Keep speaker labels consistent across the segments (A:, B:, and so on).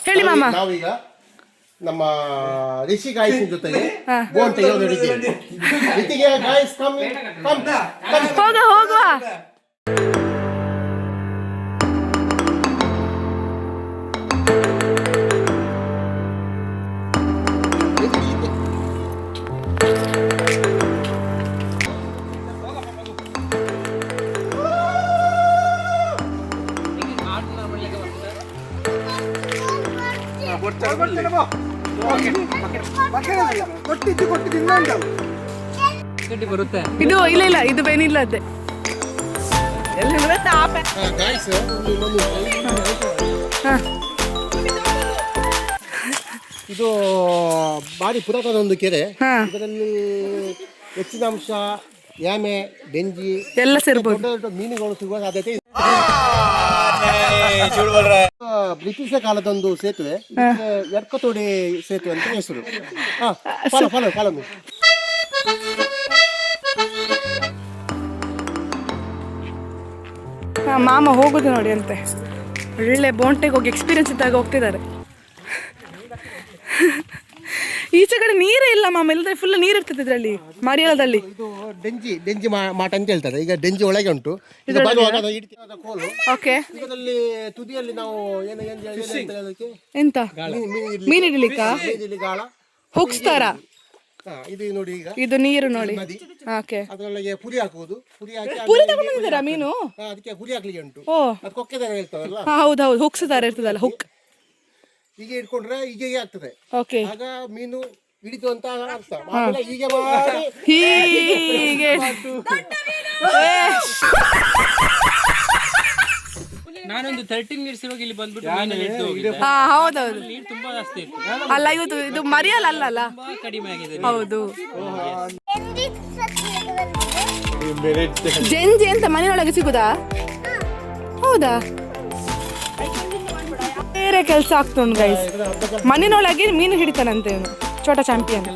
A: ಹೇಳಿ ಮಾಮ.
B: ನಾವೀಗ ನಮ್ಮ ರಿಷಿ ಗಾಯಸ್ ಜೊತೆಗೆ ಬೋಟ್ ತೆಗೆಯೋದು ನಡೀತೀವಿ. ಇತ್ತಿಗೆ ಗಾಯಸ್
A: ಹೋಗುವ ಇದು ಇಲ್ಲ ಇದು ಬೇನಿಲ್ಲ ಅದೇ
B: ಇದು ಭಾರಿ ಪುರಾತನ ಒಂದು ಕೆರೆ. ಇದರಲ್ಲಿ ಹೆಚ್ಚಿನ ಅಂಶ ಯಾಮೆ ಬೆಂಜಿ
A: ಎಲ್ಲ ಸೇರ್ಬೋದು,
B: ಮೀನುಗಳು ಸಿಗುವ ಸಾಧ್ಯತೆ ಇದೆ. ಬ್ರಿಟಿಷ್ ಕಾಲದೊಂದು ಸೇತುವೆ, ಎರ್ಕತೋಡಿ ಸೇತುವೆ ಅಂತ ಹೆಸರು. ಫಾಲೋ
A: ಮಾಮ ಹೋಗುದು ನೋಡಿ ಅಂತೆ. ಒಳ್ಳೆ ಬೋಂಟೆಗೆ ಹೋಗಿ ಎಕ್ಸ್ಪೀರಿಯನ್ಸ್ ಇದ್ದಾಗ ಹೋಗ್ತಿದ್ದಾರೆ. ಈಚೆ ಕಡೆ ನೀರೇ ಇಲ್ಲ ಮಾಮ, ಇಲ್ಲದ್ರೆ ಫುಲ್ ನೀರು ಇರ್ತದೆ ಇದರಲ್ಲಿ ಮರಿಯಾಲದಲ್ಲಿ.
B: ಇದು ಡೆಂಜಿ ಮಾಟ ಅಂತ ಹೇಳ್ತಾರೆ. ಈಗ ಡೆಂಜಿ ಒಳಗೆ ಉಂಟು.
A: ಓಕೆ,
B: ಇದರಲ್ಲಿ ತುದಿಯಲ್ಲಿ ನಾವು
A: ಎಂತ ಮೀನು ಹಿಡಿಲಿಕ್ಕ ಹೋಗ್ಸ್ತಾರ.
B: ಇದು ನೋಡಿ, ಈಗ
A: ಇದು ನೀರು ನೋಡಿ.
B: ಅದರೊಳಗೆ ಪುರಿ ಹಾಕುವುದು. ಪುರಿ
A: ಹಾಕಿ ಮೀನು
B: ಅದಕ್ಕೆ ಪುರಿ ಹಾಕ್ಲಿಕ್ಕೆ ಉಂಟು. ಕೊಕ್ಕೆ ತರ ಹೇಳ್ತಾವಲ್ಲ,
A: ಹೌದೌದು, ಹುಕ್ಸ್ತಾರ ಇರ್ತದಲ್ಲ, ಹುಕ್
B: ಹೀಗೆ ಇಟ್ಕೊಂಡ್ರೆ ಹೀಗೆ ಆಗ್ತದೆ.
A: ಓಕೆ,
B: ಆಗ ಮೀನು ಹಿಡಿತು ಅಂತ ಅರ್ಥ. ಆಮೇಲೆ ಹೀಗೆ ಮಾಡಿ
A: ಹೀಗೆ
C: ನಾನೊಂದು 13 ಇಯರ್ಸ್ ಇರುವಾಗ ಇಲ್ಲಿ ಬಂದ್ಬಿಟ್ಟು
A: ಹೌದೌದು,
C: ನೀರು ತುಂಬಾ ಜಾಸ್ತಿ ಇತ್ತು.
A: ಅಲ್ಲ ಇದು ಮರಿಯಲ್ಲ ಅಲ್ಲ,
C: ತುಂಬಾ ಕಡಿಮೆ ಆಗಿದೆ.
A: ಹೌದು. ಜೆಂಜಿ ಅಂತ ಮನೆಯೊಳಗೆ ಸಿಗುದಾ? ಹೌದಾ, ಬೇರೆ ಕೆಲಸ ಆಗ್ತುಂಟು ಗೈಸ್. ಮನೆಯೊಳಗೆ ಮೀನು ಹಿಡಿತಾನಂತೆ ಇವನು, ಛೋಟಾ ಚಾಂಪಿಯನ್.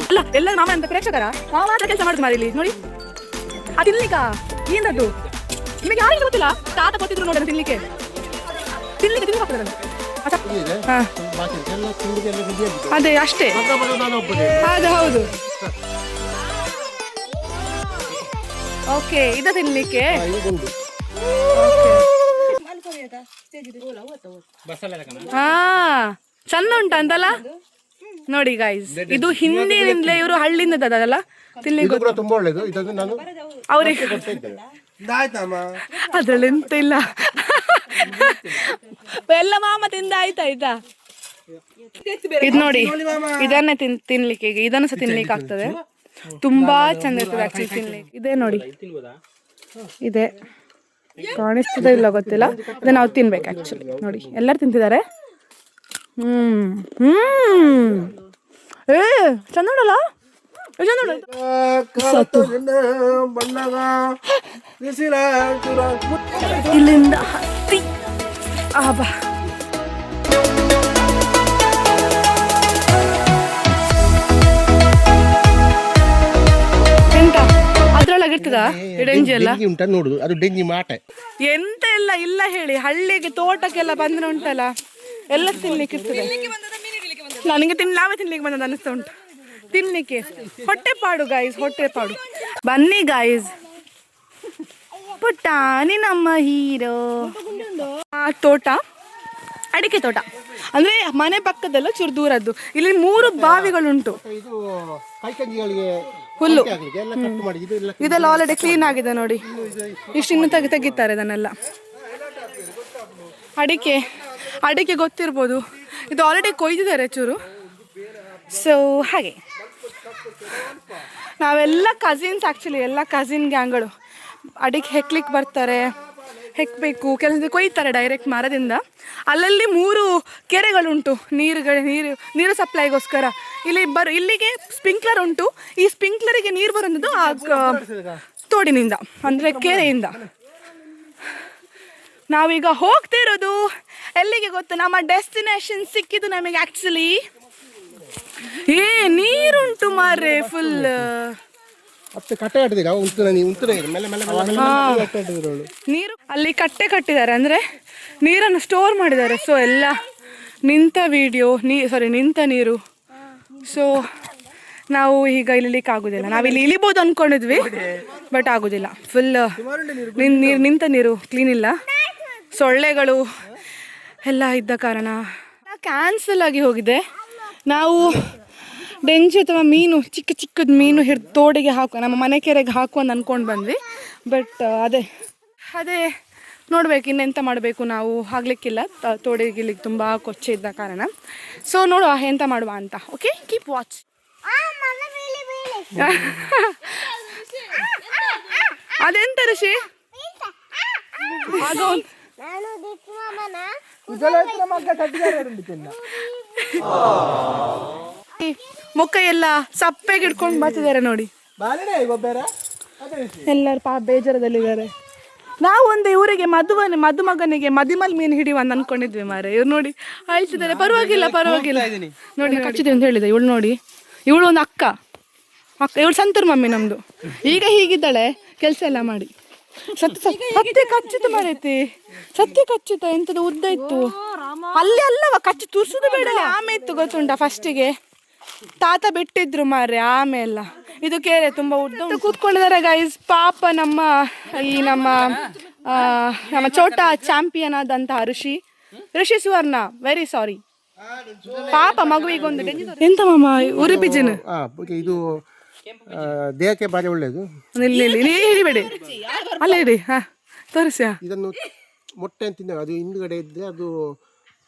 A: ಅಲ್ಲ ಎಲ್ಲ ಮಾಮ ಅಂತ ಪ್ರೇಕ್ಷಕರ ನಾವು ಮಾತ್ರ ಕೆಲಸ ಮಾಡುದು ಮಾರಿಲಿ ನೋಡಿ. ತಿನ್ಲಿಕ್ಕ ಏನದು ನಿಮಗೆ ಯಾರಿಗೆ ಗೊತ್ತಿಲ್ಲ? ತಾತ ಗೊತ್ತಿದ್ರು ನೋಡಿ ತಿನ್ಲಿಕ್ಕೆ ಅದೇ ಅಷ್ಟೇ. ಹೌದು ಹೌದು, ಓಕೆ. ಇದು ತಿನ್ಲಿಕ್ಕೆ ಚಂದ ಉಂಟಂತಲ್ಲ ನೋಡಿ ಗೈಸ್. ಇದು ಹಿಂದಿನಿಂದಲೇ ಇವರು ಹಳ್ಳಿಯಿಂದ ಅದಲ್ಲ ತಿನ್ಲಿಕ್ಕೆ
B: ತುಂಬಾ ಒಳ್ಳೇದು.
A: ಅವ್ರಿಗೆ ಅದ್ರಲ್ಲಿ ಎಂತ ಇಲ್ಲ, ಎಲ್ಲ ಮಾಮ ತಿಂದ ಆಯ್ತಾಯ್ತಾ. ಇದು ನೋಡಿ, ಇದನ್ನೇ ತಿನ್ಲಿಕ್ಕೆ, ಈಗ ಇದನ್ನು ಸಹ ತಿನ್ಲಿಕ್ಕೆ ಆಗ್ತದೆ. ತುಂಬಾ ಚಂದ ಇರ್ತದೆ ಆಕ್ಚುಲಿ ತಿನ್ಲಿಕ್ಕೆ. ಇದೇ ನೋಡಿ, ಇದೆ ಕಾಣಿಸ್ತದೆ ಇಲ್ಲ ಗೊತ್ತಿಲ್ಲ. ಇದು ನಾವು ತಿನ್ಬೇಕು ಆಕ್ಚುಲಿ. ನೋಡಿ ಎಲ್ಲರೂ ತಿಂತಿದ್ದಾರೆ. ಚಂದ ನೋಡಲ್ಲ, ಇಲ್ಲಿಂದ ಹತ್ತಿ ಆಬಾ. ಎಂತ ಅದ್ರೊಳಗಿರ್ತದ ಡೆಂಜಿ ಎಲ್ಲ
B: ನೋಡುದು? ಅದು ಡೆಂಜಿ ಮಾಟ
A: ಎಂತ ಇಲ್ಲ ಹೇಳಿ. ಹಳ್ಳಿಗೆ ತೋಟಕ್ಕೆಲ್ಲ ಬಂದ್ರೆ ಉಂಟಲ್ಲ ಎಲ್ಲ ತಿನ್ಲಿಕ್ಕೆ ಇರ್ತದೆ. ನನಗೆ ನಾವೇ ತಿನ್ಲಿಕ್ಕೆ ಬಂದದ್ದು ಅನಿಸ್ತಾ ಉಂಟು. ತಿನ್ಲಿಕ್ಕೆ ಹೊಟ್ಟೆಪಾಡು ಗಾಯ್ಸ್, ಹೊಟ್ಟೆಪಾಡು. ಬನ್ನಿ ಗಾಯ್ಸ್, ಪುಟ್ಟಾನಿ ನಮ್ಮ ಹೀರೋ. ಆ ತೋಟ ಅಡಿಕೆ ತೋಟ ಅಂದ್ರೆ ಮನೆ ಪಕ್ಕದಲ್ಲ, ಚೂರು ದೂರದ್ದು. ಇಲ್ಲಿ 3 ಬಾವಿಗಳುಂಟು. ಹುಲ್ಲು ಇದೆಲ್ಲ ಆಲ್ರೆಡಿ ಕ್ಲೀನ್ ಆಗಿದೆ ನೋಡಿ. ಇಷ್ಟು ಇನ್ನು ತೆಗಿತಾರೆ ಇದನ್ನೆಲ್ಲ. ಅಡಿಕೆ ಗೊತ್ತಿರ್ಬೋದು, ಇದು ಆಲ್ರೆಡಿ ಕೊಯ್ದಿದ್ದಾರೆ ಚೂರು. ಸೊ ಹಾಗೆ ನಾವೆಲ್ಲ ಕಸಿನ್ಸ್, ಆ್ಯಕ್ಚುಲಿ ಎಲ್ಲ ಕಸಿನ್ ಗ್ಯಾಂಗ್ಗಳು. ಅಡಿಕೆ ಹೆಕ್ಲಿಕ್ಕೆ ಬರ್ತಾರೆ, ಹೆಕ್ಬೇಕು, ಕೆಲಸ ಕೊಯ್ತಾರೆ ಡೈರೆಕ್ಟ್ ಮರದಿಂದ. ಅಲ್ಲಲ್ಲಿ 3 ಕೆರೆಗಳುಂಟು ನೀರು ಸಪ್ಲೈಗೋಸ್ಕರ. ಇಲ್ಲಿಗೆ ಸ್ಪ್ರಿಂಕ್ಲರ್ ಉಂಟು. ಈ ಸ್ಪ್ರಿಂಕ್ಲರಿಗೆ ನೀರು ಬರೋದು ಆ ತೋಡಿನಿಂದ, ಅಂದರೆ ಕೆರೆಯಿಂದ. ನಾವೀಗ ಹೋಗ್ತಿರೋದು ಎಲ್ಲಿಗೆ ಗೊತ್ತು? ನಮ್ಮ ಡೆಸ್ಟಿನೇಷನ್ ಸಿಕ್ಕಿದ್ದು ನಮಗೆ ಆ್ಯಕ್ಚುಲಿ. ನೀರುಂಟು ಮಾರ್ರೆ ಫುಲ್. ನೀರು ಅಲ್ಲಿ ಕಟ್ಟೆ ಕಟ್ಟಿದ್ದಾರೆ, ಅಂದ್ರೆ ನೀರನ್ನು ಸ್ಟೋರ್ ಮಾಡಿದ್ದಾರೆ. ಸೊ ಎಲ್ಲ ನಿಂತ ವಿಡಿಯೋ ನಿಂತ ನೀರು. ಸೊ ನಾವು ಈಗ ಇಳಿಲಿಕ್ಕೆ ಆಗೋದಿಲ್ಲ. ನಾವಿಲ್ಲಿ ಇಳಿಬೋದು ಅಂದ್ಕೊಂಡಿದ್ವಿ, ಬಟ್ ಆಗೋದಿಲ್ಲ. ಫುಲ್ ನಿಂತ ನೀರು ಕ್ಲೀನ್ ಇಲ್ಲ, ಸೊಳ್ಳೆಗಳು ಎಲ್ಲ ಇದ್ದ ಕಾರಣ ಕ್ಯಾನ್ಸಲ್ ಆಗಿ ಹೋಗಿದೆ. ನಾವು ಬೆಂಚಿ ಅಥವಾ ಮೀನು ಚಿಕ್ಕದ ಮೀನು ಹಿಡಿದು ತೋಡಿಗೆ ನಮ್ಮ ಮನೆ ಕೆರೆಗೆ ಅಂತ ಅಂದ್ಕೊಂಡು ಬಂದ್ವಿ. ಬಟ್ ಅದೇ ನೋಡ್ಬೇಕು ಇನ್ನೆಂತ ಮಾಡಬೇಕು. ನಾವು ಆಗ್ಲಿಕ್ಕಿಲ್ಲ, ತೋಡಿಗಿಲಿಕ್ಕೆ ತುಂಬ ಕೊಚ್ಚೆ ಇದ್ದ ಕಾರಣ. ಸೊ ನೋಡುವ ಎಂತ ಮಾಡುವ ಅಂತ. Okay, keep watch. ಅದೆಂತ ಋಷಿ ಮುಖ ಎಲ್ಲ ಸಪ್ಪೆಗೆ ಹಿಡ್ಕೊಂಡು ಬರ್ತಿದ್ದಾರೆ ನೋಡಿ. ಎಲ್ಲರೂ ಬೇಜಾರದಲ್ಲಿದ್ದಾರೆ. ನಾವೊಂದು ಇವರಿಗೆ ಮದುಮಗನಿಗೆ ಮದಿಮಲ್ ಮೀನು ಹಿಡಿಯುವ ಅಂತ ಅನ್ಕೊಂಡಿದ್ವಿ ಮಾರೆ. ಇವ್ರು ನೋಡಿ ಅಳ್ತಿದ್ದಾರೆ. ಪರವಾಗಿಲ್ಲ ನೋಡಿ, ಕಚ್ಚಿದೆ ಅಂತ ಹೇಳಿದೆ ಇವಳು. ನೋಡಿ, ಇವಳು ಒಂದು ಅಕ್ಕ ಇವಳು ಸಂತೂರ್ ಮಮ್ಮಿ ನಮ್ದು. ಈಗ ಹೀಗಿದ್ದಾಳೆ, ಕೆಲಸ ಎಲ್ಲ ಮಾಡಿ. ಸತ್ಯ ಕಚ್ಚಿತು ಮಾರೈತಿ, ಸತ್ಯ ಕಚ್ಚಿತ. ಎಂತದ ಉದ್ದ ಇತ್ತು ಅಲ್ಲಿ ಅಲ್ಲವ, ಕಚ್ಚಿ ತುರ್ಸುದು ಬೇಡ. ಆಮೆ ಇತ್ತು ಗೊತ್ತುಂಟ, ಫಸ್ಟಿಗೆ ತಾತ ಬಿಟ್ಟಿದ್ರು ಮಾರ್ರೆ. ಆಮೇಲೆ ಇದು ಕೇರೆ ತುಂಬಾ ಉದ್ದ ಕೂತ್ಕೊಂಡಿದ್ದಾರೆ ಗೈಸ್. ಪಾಪ ನಮ್ಮ ಚೋಟ ಚಾಂಪಿಯನ್ ಆದಂತಹ ಋಷಿ ಸುವರ್ಣ, ವೆರಿ ಸಾರಿ. ಪಾಪ ಮಗುವಿಗೊಂದು ಎಂತ ಮಾಮ ಉರಿಪಿಜಿನ್
B: ಇದು ದೇಹಕ್ಕೆ ಬಾರಿ ಒಳ್ಳೆಯದು.
A: ಹಿಡಿಬೇಡಿ, ಅಲ್ಲೇ ಇಡಿ. ಹಾ, ತೋರಿಸಿ.
B: ಇದನ್ನು ಮೊಟ್ಟೆ ಅಂತ ತಿಂದಾಗ ಅದು ಹಿಂದ್ಗಡೆ ಇದ್ರೆ ಅದು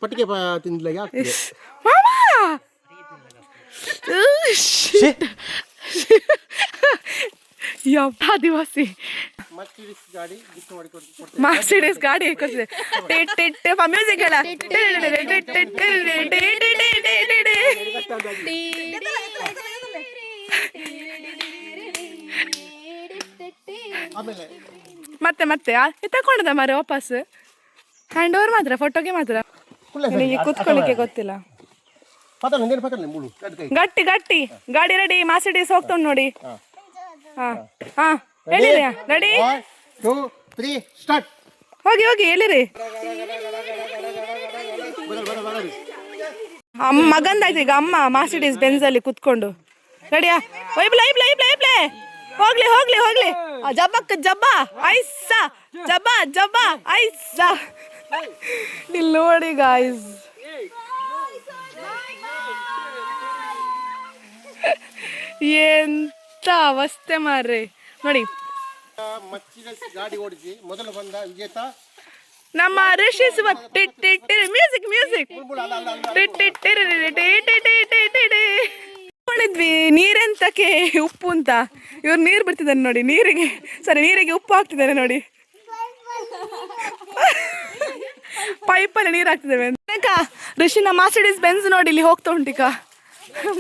B: ಪಟ್ಟಿಗೆ ತಿಂದ್ಲಾಗೆ ಆಗ್ತದೆ.
A: ಆದಿವಾಸಿ ಮರ್ಸಿಡೀಸ್ ಗಾಡಿ ಕೊಡ್ತಿದೆ. ಮ್ಯೂಸಿಕ್ ಎಲ್ಲ ಮತ್ತೆ ತಕೊಂಡದ ಮಾರೆ ವಾಪಸ್. ಹ್ಯಾಂಡ್ ಓವರ್ ಮಾತ್ರ, ಫೋಟೋಗೆ ಮಾತ್ರ. ನಿನಗೆ ಕೂತ್ಕೊಳ್ಳಿಕ್ಕೆ ಗೊತ್ತಿಲ್ಲ. ಗಟ್ಟಿ ಗಾಡಿ ರೆಡಿ. ಮರ್ಸಿಡೀಸ್ ಹೋಗ್ತಾವ್ ನೋಡಿ. ಹಾ ಹೇಳಿರಿ, ರೆಡಿ,
B: 1 2 3 ಸ್ಟಾರ್ಟ್.
A: ಹೋಗಿ ಎಲ್ಲಿರಿ. ಮಗಂದಾಯ್ತು ಈಗ ಅಮ್ಮ ಮರ್ಸಿಡೀಸ್ ಬೆಂಜಲ್ಲಿ ಕುತ್ಕೊಂಡು. ರೆಡಿಯಾ? ಹೋಗ್ಲಿ. ಜಬ್ಬ ಐಸ, ಜಬ್ಬ ಐಸ. ಇಲ್ಲಿ ನೋಡಿ ಗಾಯ್ಸ್, ಎಂತ ಅವಸ್ಥೆ ಮಾರ್ರೆ ನೋಡಿ.
B: ಗಾಡಿ ಓಡಿಸಿ ಮೊದಲು ಬಂದ ವಿಜೇತ
A: ನಮ್ಮ ಋಷಿ ಮ್ಯೂಸಿಕ್ ನೋಡಿದ್ವಿ. ನೀರೆಂತಕ್ಕೆ ಉಪ್ಪು ಅಂತ ಇವ್ರು ನೀರು ಬಿಡ್ತಿದ್ದಾರೆ ನೋಡಿ. ನೀರಿಗೆ ಉಪ್ಪು ಹಾಕ್ತಿದ್ದಾರೆ ನೋಡಿ. ಪೈಪಲ್ಲಿ ನೀರು ಹಾಕ್ತಿದ್ದೇವೆ. ಋಷಿನ ಮರ್ಸಿಡೀಸ್ ಬೆಂಜ್ ನೋಡಿ ಇಲ್ಲಿ ಹೋಗ್ತಾ ಉಂಟಿಕ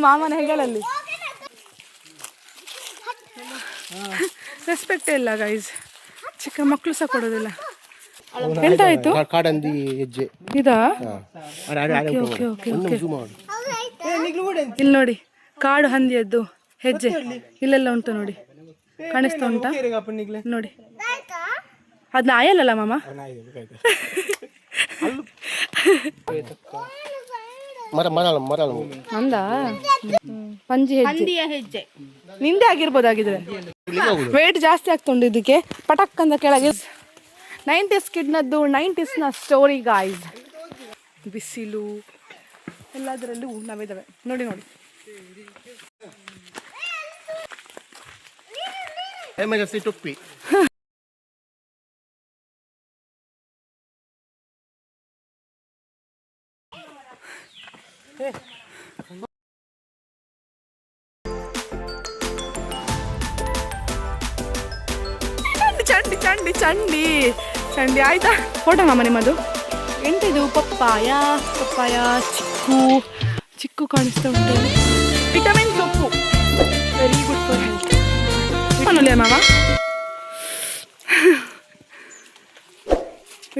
A: ಮಾಮನ ಹೆಗಲಲ್ಲಿ. ರೆಸ್ಪೆಕ್ಟ್ ಇಲ್ಲ ಗೈಸ್, ಚಿಕ್ಕ ಮಕ್ಕಳು ಸಹ ಕೊಡೋದಿಲ್ಲ. ಎಂತಾಯ್ತು?
B: ಕಾಡಂದಿ ಹೆಜ್ಜೆ
A: ಇದಾ? ಇಲ್ಲಿ ನೋಡಿ, ಕಾಡು ಹಂದಿಯದ್ದು ಹೆಜ್ಜೆ ಇಲ್ಲೆಲ್ಲ ಉಂಟು ನೋಡಿ, ಕಾಣಿಸ್ತಾ ಉಂಟಾ ನೋಡಿ. ಅದ್ ನಾಯಲ್ಲ ಮಾಮ, ಅಂದ ಪಂಜಿ ಹೆಜ್ಜೆ ನಿಂದೆ ಆಗಿರ್ಬೋದಾಗಿದ್ರೆ. ವೇಟ್ ಜಾಸ್ತಿ ಆಗ್ತುಂಡು ಇದಕ್ಕೆ. ಪಟಕ್ ಅಂತ ಕೆಳಗೆ 90s ಕಿಡ್ನದ್ದು 90sನ ಸ್ಟೋರಿ ಗಾಯ್ಸ್. ಬಿಸಿಲು ಎಲ್ಲದರಲ್ಲೂ ನಾವಿದ್ದಾವೆ ನೋಡಿ.
B: ಎಮರ್ಜೆನ್ಸಿ ಟುಪ್ಪಿ.
A: ಚಂಡಿ ಆಯ್ತಾ? ಫೋಟೋ ಮಾಮ ನಿಮ್ಮದು. ಎಂತಿದು? ಪಪ್ಪಾಯ ಚಿಕ್ಕು ಕಾಣಿಸ್ತಾ ಉಂಟು. ವಿಟಮಿನ್ ಸೊಪ್ಪು, ವೆರಿ ಗುಡ್ ಫಾರ್ ಹೆಲ್ತ್. ಮಾವ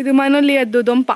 A: ಇದು ಮನೋಲಿಯದ್ದು ದೊಂಪ.